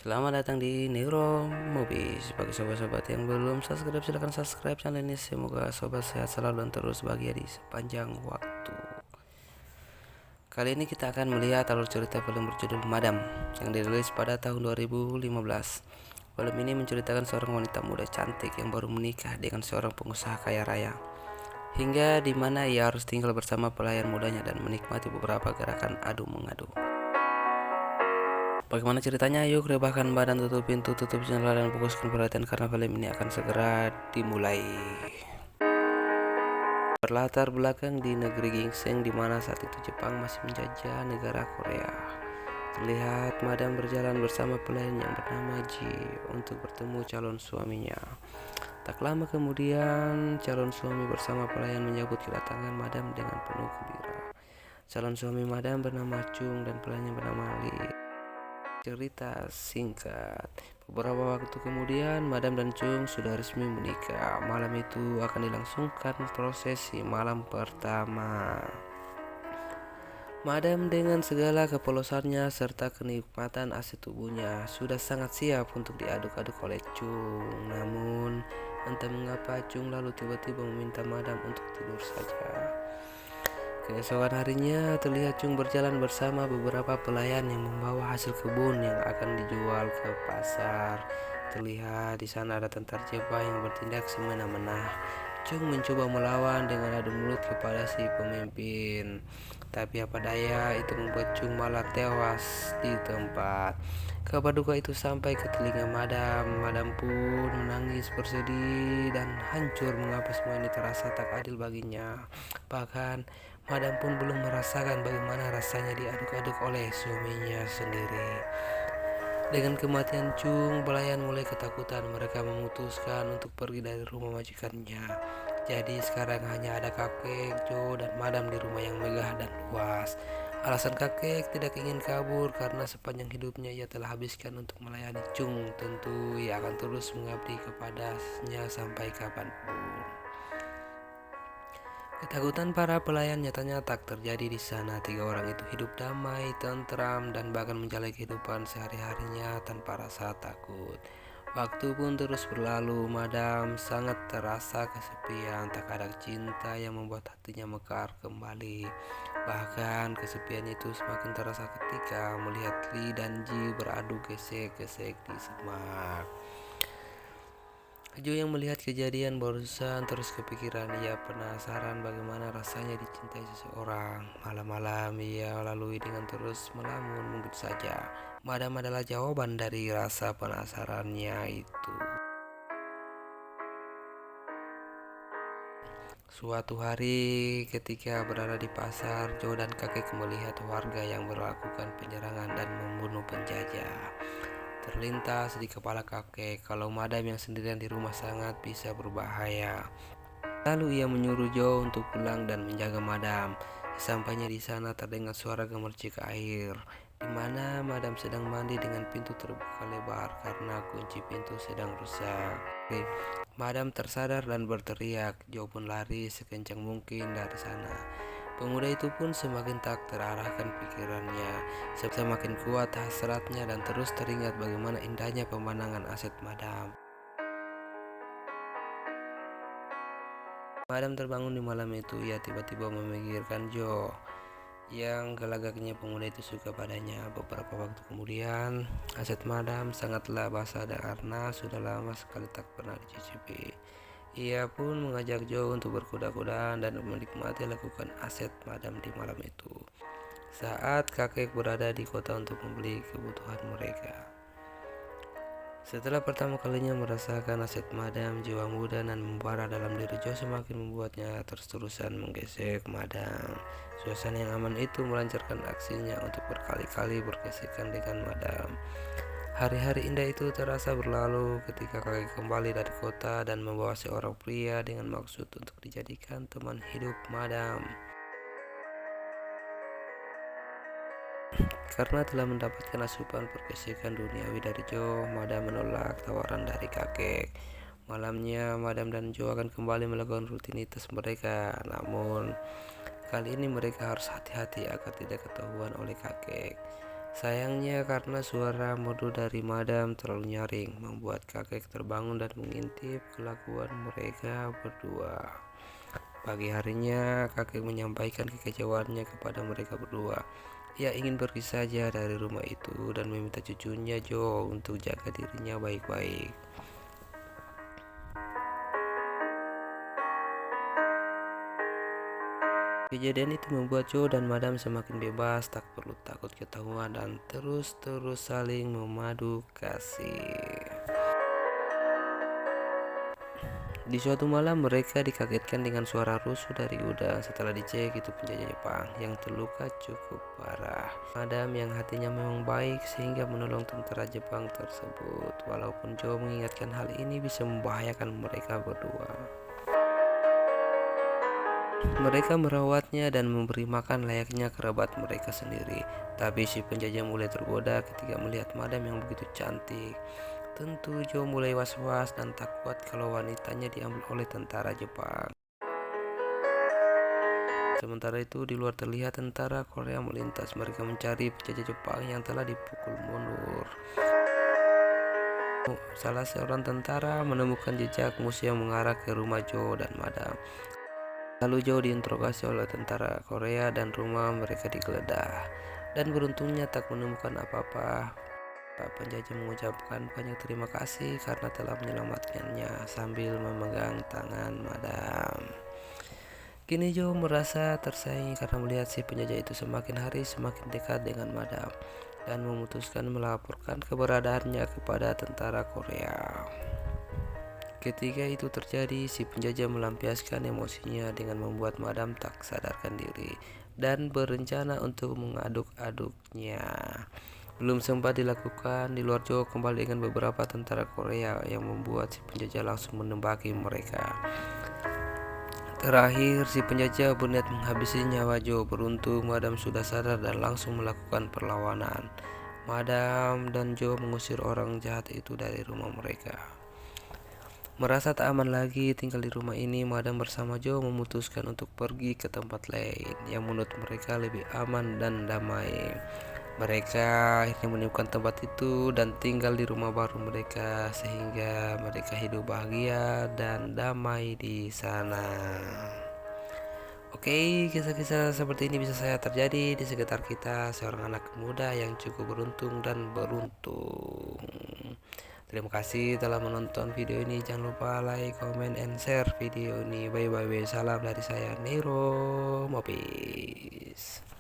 Selamat datang di Neuro Movies. Bagi sobat-sobat yang belum subscribe, silahkan subscribe channel ini. Semoga sobat sehat selalu dan terus bahagia di sepanjang waktu. Kali ini kita akan melihat alur cerita film berjudul Madam yang dirilis pada tahun 2015. Film ini menceritakan seorang wanita muda cantik yang baru menikah dengan seorang pengusaha kaya raya, hingga di mana ia harus tinggal bersama pelayan mudanya dan menikmati beberapa gerakan adu mengadu. Bagaimana ceritanya? Yuk rebahkan badan, tutup pintu, tutup jendela, dan fokuskan perhatian karena film ini akan segera dimulai. Berlatar belakang di negeri Ginseng, di mana saat itu Jepang masih menjajah negara Korea. Terlihat Madam berjalan bersama pelayan yang bernama Ji untuk bertemu calon suaminya. Tak lama kemudian, calon suami bersama pelayan menyambut kedatangan Madam dengan penuh gembira. Calon suami Madam bernama Chung dan pelayannya bernama Lee. Cerita singkat. Beberapa waktu kemudian, Madam dan Chung sudah resmi menikah. Malam itu akan dilangsungkan prosesi malam pertama. Madam dengan segala kepolosannya serta kenikmatan aset tubuhnya sudah sangat siap untuk diaduk-aduk oleh Chung. Namun, entah mengapa Chung lalu tiba-tiba meminta Madam untuk tidur saja. Keesokan harinya terlihat Chung berjalan bersama beberapa pelayan yang membawa hasil kebun yang akan dijual ke pasar. Terlihat di sana ada tentara Jepang yang bertindak semena-mena. Chung mencoba melawan dengan adu mulut kepada si pemimpin. Tapi apa daya, itu membuat Chung malah tewas di tempat. Kabar duka itu sampai ke telinga Madam. Madam pun menangis bersedih dan hancur mengapa semua ini terasa tak adil baginya. Bahkan Madam pun belum merasakan bagaimana rasanya diaduk-aduk oleh suaminya sendiri. Dengan kematian Chung, pelayan mulai ketakutan. Mereka memutuskan untuk pergi dari rumah majikannya. Jadi sekarang hanya ada kakek, Jo, dan Madam di rumah yang megah dan luas. Alasan kakek tidak ingin kabur karena sepanjang hidupnya ia telah habiskan untuk melayani Chung. Tentu ia akan terus mengabdi kepadanya sampai kapanpun. Ketakutan para pelayan nyatanya tak terjadi di sana. 3 orang itu hidup damai, tentram, dan bahkan menjalani kehidupan sehari-harinya tanpa rasa takut. Waktu pun terus berlalu. Madam sangat terasa kesepian. Tak ada cinta yang membuat hatinya mekar kembali. Bahkan kesepian itu semakin terasa ketika melihat Lee dan Ji beradu gesek-gesek di semak. Jo yang melihat kejadian barusan terus kepikiran. Ia penasaran bagaimana rasanya dicintai seseorang. Malam-malam ia lalui dengan terus melamun. Mungkin saja Madam adalah jawaban dari rasa penasarannya itu. Suatu hari ketika berada di pasar, Jo dan kakek melihat warga yang melakukan penyerangan dan membunuh penjajah. Terlintas di kepala kakek kalau Madam yang sendirian di rumah sangat bisa berbahaya. Lalu ia menyuruh Jo untuk pulang dan menjaga Madam. Sampainya di sana terdengar suara gemercik air, di mana Madam sedang mandi dengan pintu terbuka lebar karena kunci pintu sedang rusak. Madam tersadar dan berteriak. Jo pun lari sekencang mungkin dari sana. Pemuda itu pun semakin tak terarahkan pikirannya, semakin kuat hasratnya dan terus teringat bagaimana indahnya pemandangan aset Madam. Madam terbangun di malam itu. Ia tiba-tiba memikirkan Jo yang gelagaknya pemuda itu suka padanya. Beberapa waktu kemudian, aset Madam sangatlah basah karena sudah lama sekali tak pernah dicicipi. Ia pun mengajak Jo untuk berkuda-kudaan dan menikmati lakukan aset Madam di malam itu, saat kakek berada di kota untuk membeli kebutuhan mereka. Setelah pertama kalinya merasakan aset Madam, jiwa muda dan membara dalam diri Jo semakin membuatnya terus-terusan menggesek Madam. Suasana yang aman itu melancarkan aksinya untuk berkali-kali bergesekan dengan Madam. Hari-hari indah itu terasa berlalu ketika kakek kembali dari kota dan membawa seorang pria dengan maksud untuk dijadikan teman hidup Madam. Karena telah mendapatkan asupan pergesekan duniawi dari Jo, Madam menolak tawaran dari kakek. Malamnya, Madam dan Jo akan kembali melakukan rutinitas mereka. Namun, kali ini mereka harus hati-hati agar tidak ketahuan oleh kakek. Sayangnya karena suara merdu dari madam terlalu nyaring, membuat kakek terbangun dan mengintip kelakuan mereka berdua. Pagi harinya, kakek menyampaikan kekecewaannya kepada mereka berdua. Ia ingin pergi saja dari rumah itu dan meminta cucunya Joe untuk jaga dirinya baik-baik. Kejadian itu membuat Joe dan madam semakin bebas, tak perlu takut ketahuan dan terus-terus saling memadu kasih. Di suatu malam mereka dikagetkan dengan suara rusuh dari gudang. Setelah dicek, itu penjajah Jepang yang terluka cukup parah. Madam yang hatinya memang baik sehingga menolong tentara Jepang tersebut. Walaupun Joe mengingatkan hal ini bisa membahayakan mereka berdua. Mereka merawatnya dan memberi makan layaknya kerabat mereka sendiri. Tapi si penjajah mulai tergoda ketika melihat madam yang begitu cantik. Tentu Joe mulai was-was dan takut kalau wanitanya diambil oleh tentara Jepang. Sementara itu di luar terlihat tentara Korea melintas. Mereka mencari penjajah Jepang yang telah dipukul mundur. Salah seorang tentara menemukan jejak musuh yang mengarah ke rumah Joe dan madam. Lalu Joe diinterogasi oleh tentara Korea dan rumah mereka digeledah. Dan beruntungnya tak menemukan apa-apa. Pak penjajah mengucapkan banyak terima kasih karena telah menyelamatkannya sambil memegang tangan madam. Kini Joe merasa tersaingi karena melihat si penjajah itu semakin hari semakin dekat dengan madam dan memutuskan melaporkan keberadaannya kepada tentara Korea. Ketika itu terjadi, si penjajah melampiaskan emosinya dengan membuat madam tak sadarkan diri dan berencana untuk mengaduk-aduknya. Belum sempat dilakukan, di luar Joe kembali dengan beberapa tentara Korea yang membuat si penjajah langsung menembaki mereka. Terakhir, si penjajah berniat menghabisi nyawa Joe. Beruntung madam sudah sadar dan langsung melakukan perlawanan. Madam dan Joe mengusir orang jahat itu dari rumah mereka. Merasa tak aman lagi tinggal di rumah ini, madam bersama Joe memutuskan untuk pergi ke tempat lain yang menurut mereka lebih aman dan damai. Mereka akhirnya menemukan tempat itu dan tinggal di rumah baru mereka sehingga mereka hidup bahagia dan damai di sana. Oke, kisah-kisah seperti ini bisa saya terjadi di sekitar kita, seorang anak muda yang cukup beruntung dan beruntung. Terima kasih telah menonton video ini. Jangan lupa like, comment, and share video ini. Bye bye. Salam dari saya Nero Mopis.